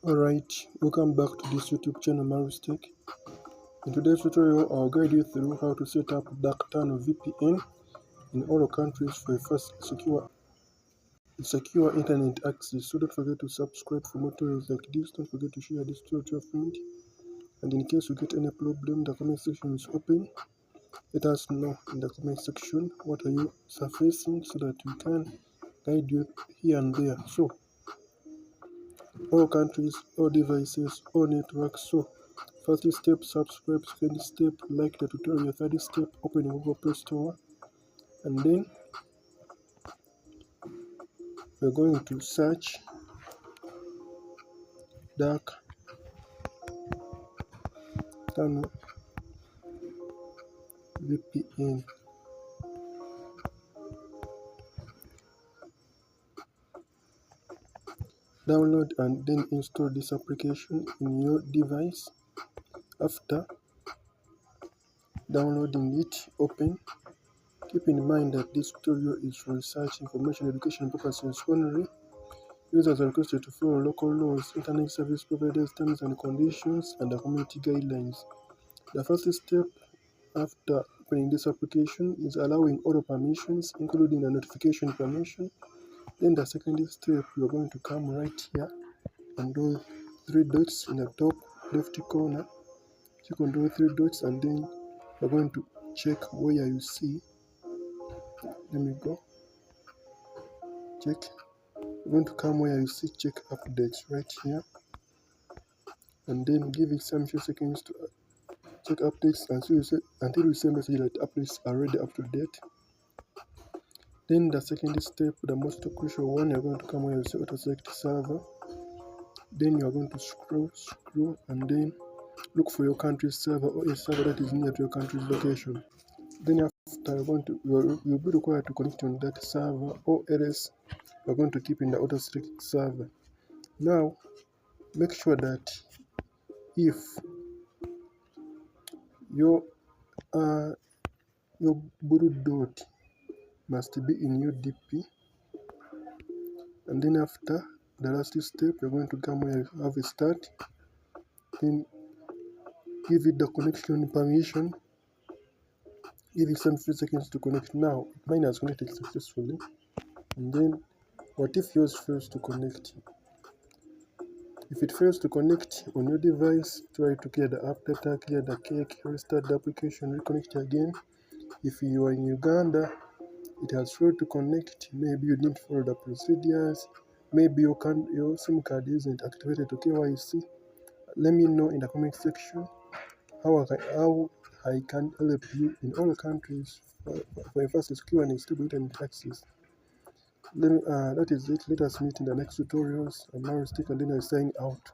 Alright, welcome back to this YouTube channel Maru's Tech. In today's tutorial, I'll guide you through how to set up Dark Tunnel VPN in all countries for a fast, secure internet access. So don't forget to subscribe for more tutorials like this. Don't forget to share this tutorial to your friend. And in case you get any problem, the comment section is open. Let us know in the comment section what are you surfacing so that we can guide you here and there. So all countries, all devices, all networks. So first step, subscribe. Second step, like the tutorial. Third step, open Google Play Store, and then we're going to search Dark Tunnel VPN. Download and then install this application in your device. After downloading it, open. Keep in mind that this tutorial is for research, information, education purposes only. Users are requested to follow local laws, internet service providers' terms and conditions, and the community guidelines. The first step after opening this application is allowing auto permissions, including the notification permission. Then the second step, you're going to come right here and those three dots in the top left corner. Click on those three dots and then you're going to check where you see. Let me go. Check. You're going to come where you see check updates right here. And then give it some few seconds to check updates until you see a message that updates are already up to date. Then the second step, the most crucial one, you're going to come where you see auto select server. Then you're going to scroll and then look for your country's server or a server that is near to your country's location. Then after you'll be required to connect on that server, or else you're going to keep in the auto select server. Now make sure that if your blue dot must be in your DP, and then after the last step, you're going to come where you have a start, then give it the connection permission, give it some few seconds to connect. Now mine has connected successfully, and then what if yours fails to connect? If it fails to connect on your device, try to clear the app data, clear the cake, restart the application, reconnect again. If you are in Uganda, it has failed to connect, maybe you didn't follow the procedures, maybe your SIM card isn't activated to KYC. Let me know in the comment section how I can help you in all countries for a fast, secure and stable internet access. That is it. Let us meet in the next tutorials. I'm Maru's Tech and then I sign out.